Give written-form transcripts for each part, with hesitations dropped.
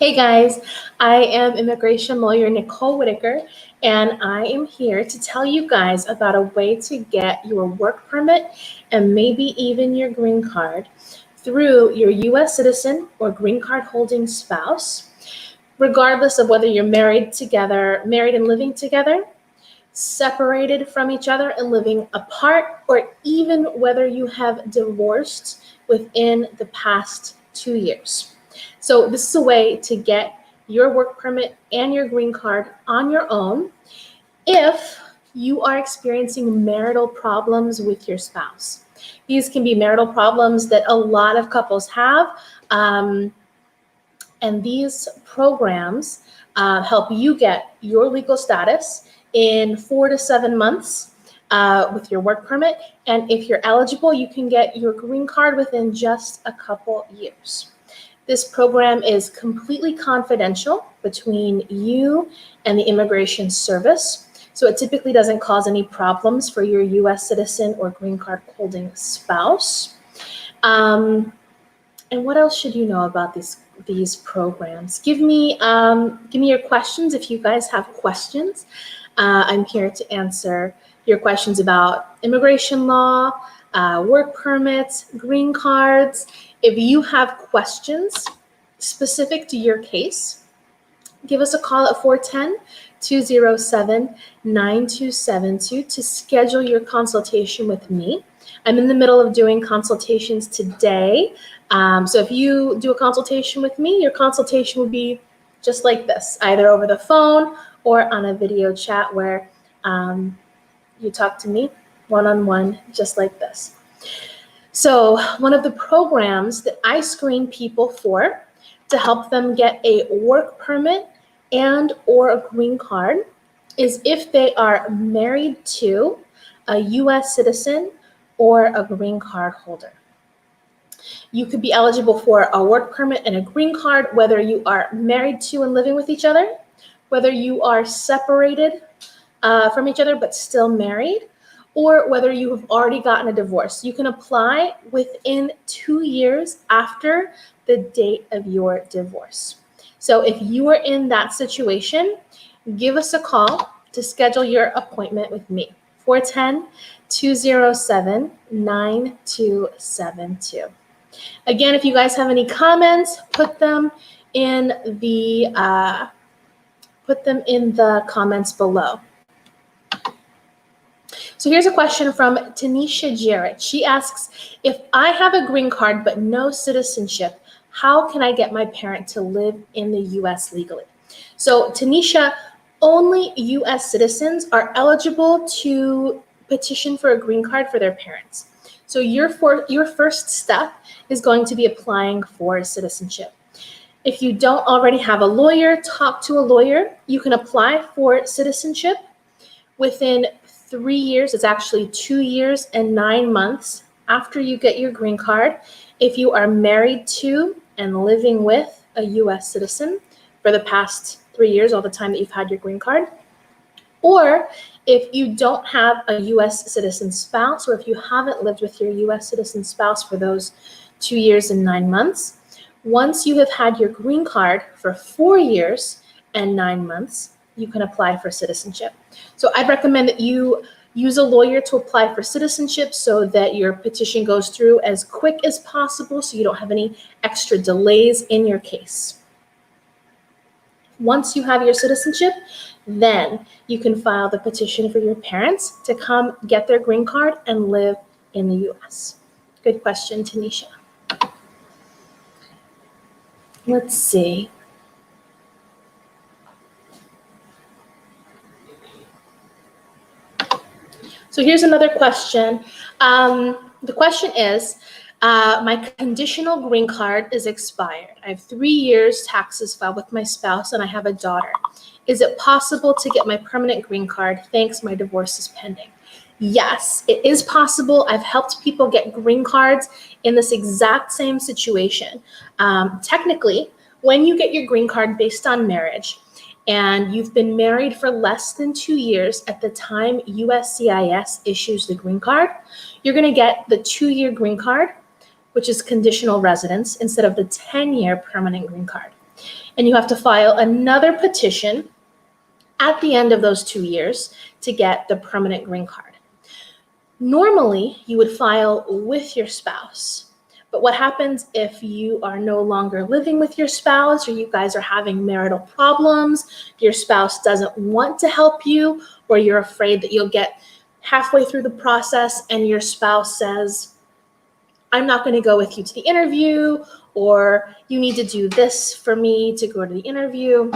Hey guys, I am immigration lawyer Nicole Whitaker, and I am here to tell you guys about a way to get your work permit and maybe even your green card through your US citizen or green card holding spouse, regardless of whether you're married together, married and living together, separated from each other and living apart, or even whether you have divorced within the past 2 years. So this is a way to get your work permit and your green card on your own if you are experiencing marital problems with your spouse. These can be marital problems that a lot of couples have, and these programs help you get your legal status in 4 to 7 months with your work permit. And if you're eligible, you can get your green card within just a couple years. This program is completely confidential between you and the Immigration Service, so it typically doesn't cause any problems for your US citizen or green card holding spouse. And what else should you know about these programs? Give me your questions if you guys have questions. I'm here to answer your questions about immigration law, work permits, green cards. If you have questions specific to your case, give us a call at 410-207-9272 to schedule your consultation with me. I'm in the middle of doing consultations today. So if you do a consultation with me, your consultation would be just like this, either over the phone or on a video chat where you talk to me one-on-one, just like this. So one of the programs that I screen people for to help them get a work permit and or a green card is if they are married to a US citizen or a green card holder. You could be eligible for a work permit and a green card whether you are married to and living with each other, whether you are separated from each other but still married, or whether you have already gotten a divorce. You can apply within 2 years after the date of your divorce. So if you are in that situation, give us a call to schedule your appointment with me. 410-207-9272. Again, if you guys have any comments, put them in the comments below. So here's a question from Tanisha Jarrett. She asks, if I have a green card but no citizenship, how can I get my parent to live in the US legally? So Tanisha, only US citizens are eligible to petition for a green card for their parents. So your first step is going to be applying for citizenship. If you don't already have a lawyer, talk to a lawyer. You can apply for citizenship within 3 years. It's actually 2 years and 9 months after you get your green card. If you are married to and living with a US citizen for the past 3 years, all the time that you've had your green card, or if you don't have a US citizen spouse, or if you haven't lived with your US citizen spouse for those 2 years and 9 months, once you have had your green card for 4 years and 9 months, you can apply for citizenship. So I'd recommend that you use a lawyer to apply for citizenship so that your petition goes through as quick as possible so you don't have any extra delays in your case. Once you have your citizenship, then you can file the petition for your parents to come get their green card and live in the US. Good question, Tanisha. Let's see. So here's another question. The question is, my conditional green card is expired. I have 3 years taxes filed with my spouse and I have a daughter. Is it possible to get my permanent green card? Thanks, my divorce is pending. Yes, it is possible. I've helped people get green cards in this exact same situation. Technically, when you get your green card based on marriage, and you've been married for less than 2 years at the time USCIS issues the green card, you're going to get the 2-year green card, which is conditional residence, instead of the 10-year permanent green card. and you have to file another petition at the end of those 2 years to get the permanent green card. Normally, you would file with your spouse. But what happens if you are no longer living with your spouse, or you guys are having marital problems, your spouse doesn't want to help you, or you're afraid that you'll get halfway through the process and your spouse says, I'm not going to go with you to the interview, or you need to do this for me to go to the interview.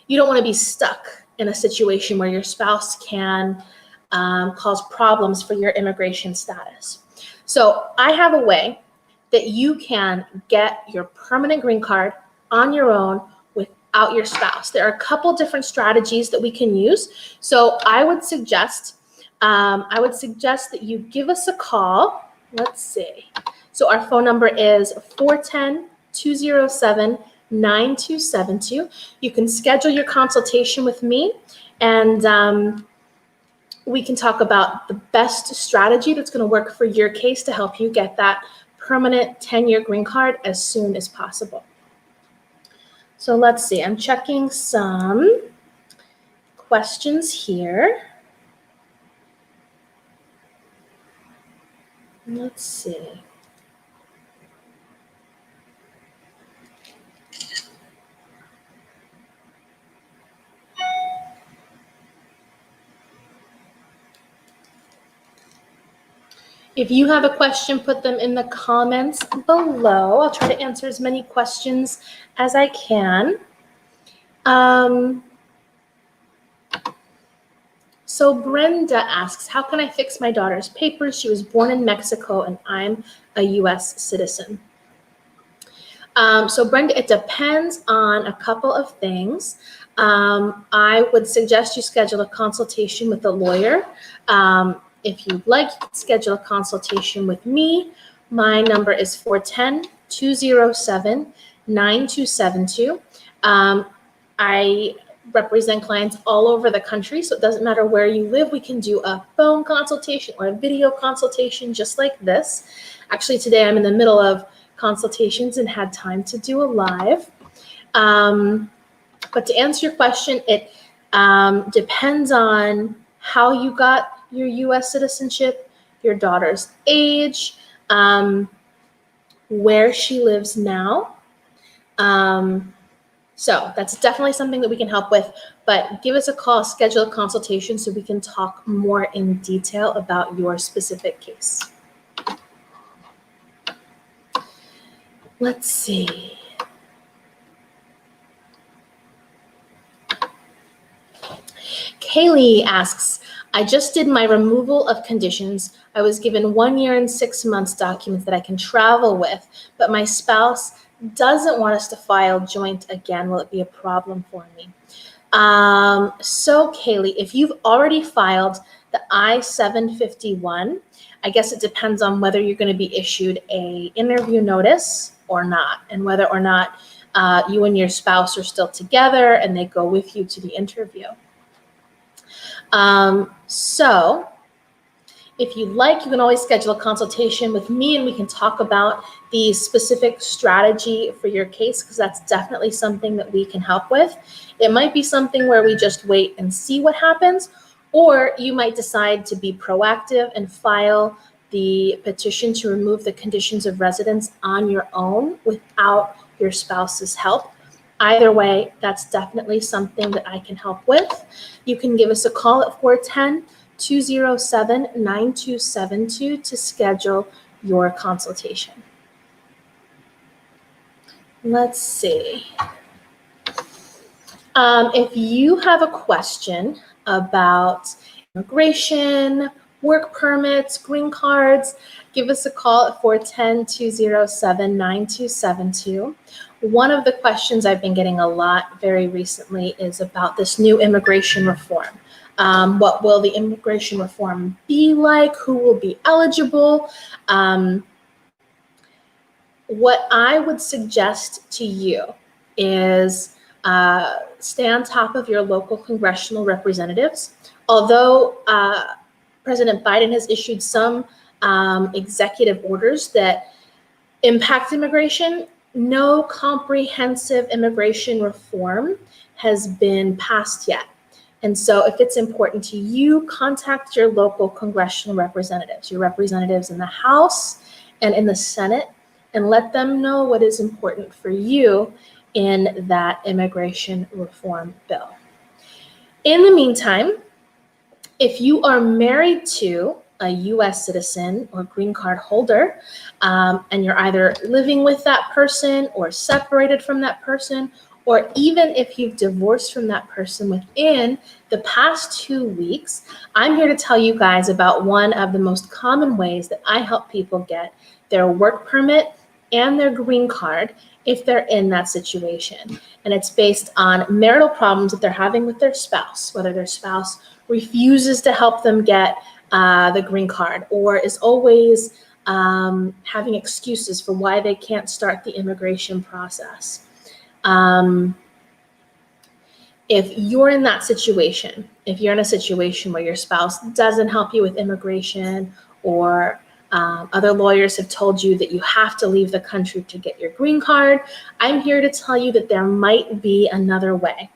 You don't want to be stuck in a situation where your spouse can cause problems for your immigration status. So I have a way that you can get your permanent green card on your own without your spouse. There are a couple different strategies that we can use. So I would suggest that you give us a call. Let's see. So our phone number is 410-207-9272. You can schedule your consultation with me, and we can talk about the best strategy that's going to work for your case to help you get that permanent 10-year green card as soon as possible. So let's see, I'm checking some questions here. Let's see. If you have a question, put them in the comments below. I'll try to answer as many questions as I can. So Brenda asks, how can I fix my daughter's papers? She was born in Mexico and I'm a US citizen. So Brenda, it depends on a couple of things. I would suggest you schedule a consultation with a lawyer. If you'd like, you can schedule a consultation with me. My number is 410-207-9272. I represent clients all over the country, so it doesn't matter where you live. We can do a phone consultation or a video consultation just like this. Actually, today I'm in the middle of consultations and had time to do a live. But to answer your question, it depends on how you got your US citizenship, your daughter's age, where she lives now. So that's definitely something that we can help with, but give us a call, schedule a consultation so we can talk more in detail about your specific case. Let's see. Kaylee asks, I just did my removal of conditions. I was given 1 year and 6 months documents that I can travel with, but my spouse doesn't want us to file joint again. Will it be a problem for me? So Kaylee, if you've already filed the I-751, I guess it depends on whether you're going to be issued a interview notice or not, and whether or not you and your spouse are still together and they go with you to the interview. So if you'd like, you can always schedule a consultation with me and we can talk about the specific strategy for your case, because that's definitely something that we can help with. It might be something where we just wait and see what happens, or you might decide to be proactive and file the petition to remove the conditions of residence on your own without your spouse's help. Either way, that's definitely something that I can help with. You can give us a call at 410-207-9272 to schedule your consultation. Let's see. If you have a question about immigration, work permits, green cards, give us a call at 410-207-9272. One of the questions I've been getting a lot very recently is about this new immigration reform. What will the immigration reform be like? Who will be eligible? What I would suggest to you is stay on top of your local congressional representatives. Although President Biden has issued some executive orders that impact immigration, no comprehensive immigration reform has been passed yet. And so if it's important to you, contact your local congressional representatives, your representatives in the House and in the Senate, and let them know what is important for you in that immigration reform bill. In the meantime, if you are married to a US citizen or green card holder, and you're either living with that person or separated from that person, or even if you've divorced from that person within the past 2 weeks, I'm here to tell you guys about one of the most common ways that I help people get their work permit and their green card if they're in that situation. And it's based on marital problems that they're having with their spouse, whether their spouse refuses to help them get the green card or is always having excuses for why they can't start the immigration process. If you're in that situation, if you're in a situation where your spouse doesn't help you with immigration, or other lawyers have told you that you have to leave the country to get your green card, I'm here to tell you that there might be another way.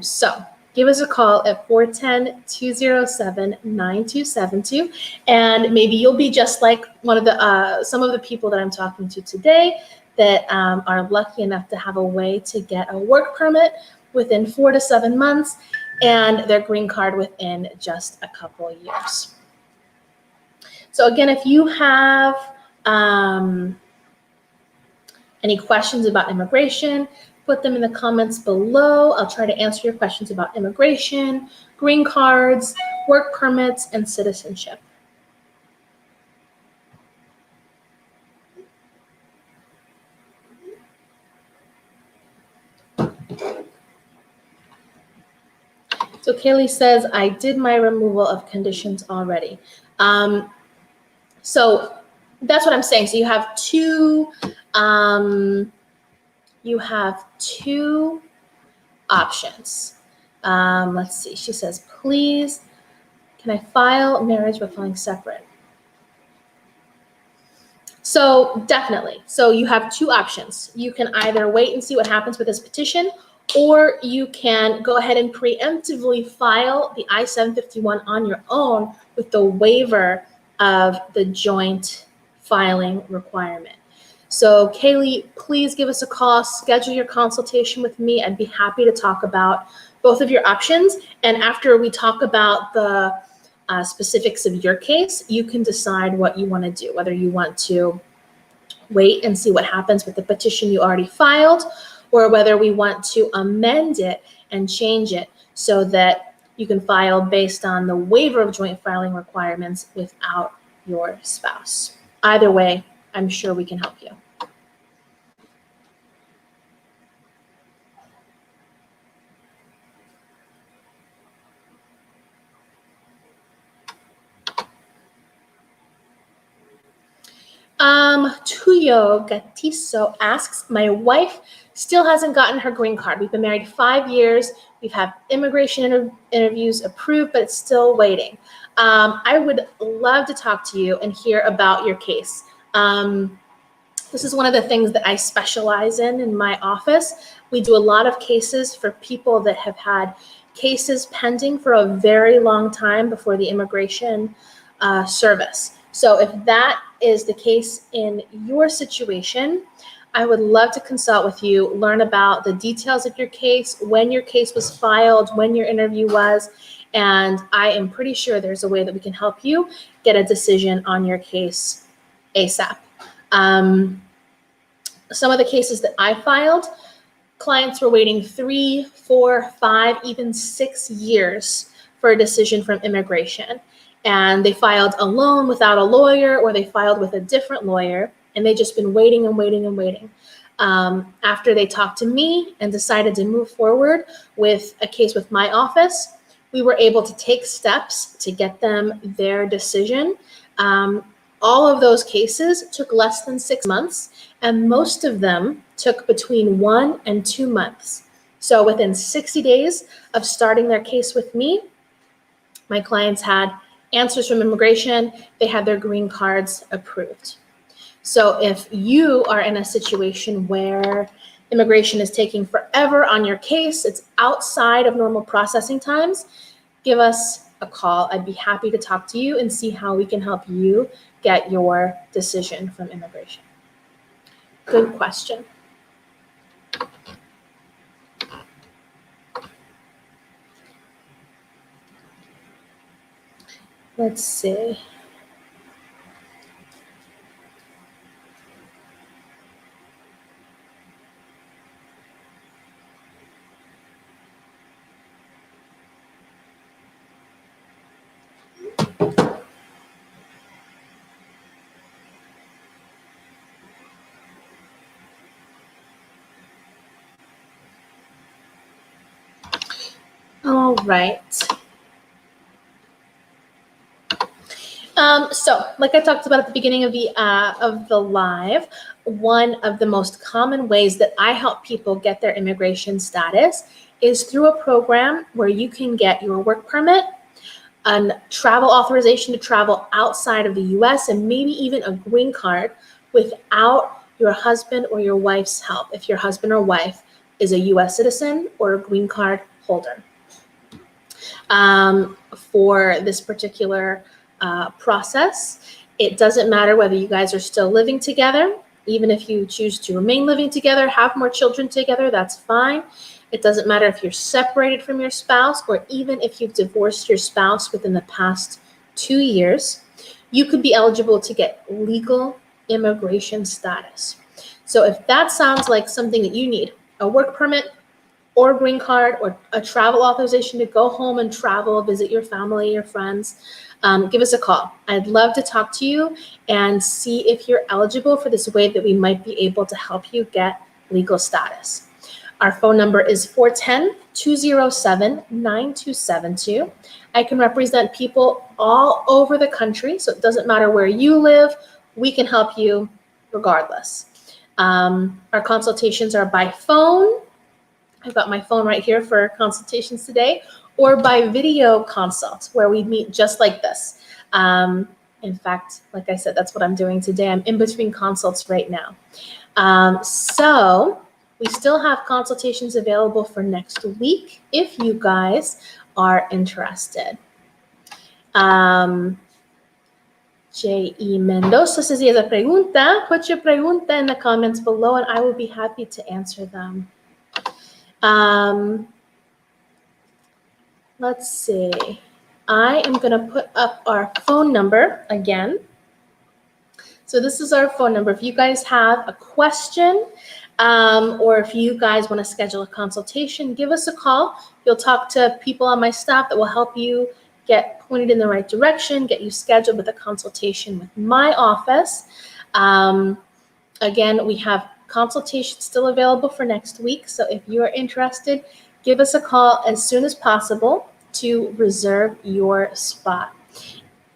So give us a call at 410-207-9272, and maybe you'll be just like one of the some of the people that I'm talking to today that are lucky enough to have a way to get a work permit within 4 to 7 months and their green card within just a couple of years. So again, if you have any questions about immigration, put them in the comments below. I'll try to answer your questions about immigration, green cards, work permits, and citizenship. So Kaylee says, I did my removal of conditions already. So that's what I'm saying. So you have two options. Let's see. She says, please, can I file marriage but filing separate? So definitely. So you have two options. You can either wait and see what happens with this petition, or you can go ahead and preemptively file the I-751 on your own with the waiver of the joint filing requirement. So Kaylee, please give us a call, schedule your consultation with me. I'd be happy to talk about both of your options. And after we talk about the specifics of your case, you can decide what you want to do, whether you want to wait and see what happens with the petition you already filed, or whether we want to amend it and change it so that you can file based on the waiver of joint filing requirements without your spouse. Either way, I'm sure we can help you. Tuyo Gatiso asks, my wife still hasn't gotten her green card. We've been married 5 years. We've had immigration interviews approved, but it's still waiting. I would love to talk to you and hear about your case. This is one of the things that I specialize in my office. We do a lot of cases for people that have had cases pending for a very long time before the immigration service. So if that is the case in your situation, I would love to consult with you, learn about the details of your case, when your case was filed, when your interview was, and I am pretty sure there's a way that we can help you get a decision on your case ASAP. Some of the cases that I filed, clients were waiting 3, 4, 5, even 6 years for a decision from immigration. And they filed alone without a lawyer, or they filed with a different lawyer, and they've just been waiting and waiting and waiting. After they talked to me and decided to move forward with a case with my office, we were able to take steps to get them their decision. All of those cases took less than 6 months, and most of them took between 1 and 2 months. So within 60 days of starting their case with me, my clients had answers from immigration, they had their green cards approved. So if you are in a situation where immigration is taking forever on your case, it's outside of normal processing times, give us a call. I'd be happy to talk to you and see how we can help you get your decision from immigration. Good question. Let's see. All right. So, like I talked about at the beginning of the live, one of the most common ways that I help people get their immigration status is through a program where you can get your work permit, a travel authorization to travel outside of the U.S., and maybe even a green card without your husband or your wife's help, if your husband or wife is a U.S. citizen or a green card holder. For this particular process, it doesn't matter whether you guys are still living together. Even if you choose to remain living together, have more children together, that's fine. It doesn't matter if you're separated from your spouse or even if you've divorced your spouse within the past 2 years, you could be eligible to get legal immigration status. So if that sounds like something that you need, a work permit or a green card or a travel authorization to go home and travel, visit your family, your friends, give us a call. I'd love to talk to you and see if you're eligible for this way that we might be able to help you get legal status. Our phone number is 410-207-9272. I can represent people all over the country, so it doesn't matter where you live, we can help you regardless. Our consultations are by phone. I've got my phone right here for consultations today, or by video consult, where we meet just like this. In fact, like I said, that's what I'm doing today. I'm in between consults right now. So we still have consultations available for next week if you guys are interested. J.E. Mendoza says he has a pregunta. Put your pregunta in the comments below and I will be happy to answer them. Let's see. I am going to put up our phone number again. So this is our phone number. If you guys have a question or if you guys want to schedule a consultation, give us a call. You'll talk to people on my staff that will help you get pointed in the right direction, get you scheduled with a consultation with my office. Again, we have consultations still available for next week. So if you are interested, give us a call as soon as possible to reserve your spot.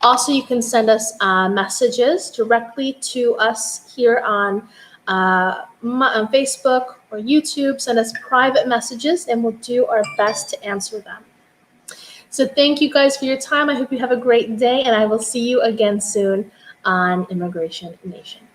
Also, you can send us messages directly to us here on Facebook or YouTube. Send us private messages and we'll do our best to answer them. So thank you guys for your time. I hope you have a great day and I will see you again soon on Immigration Nation.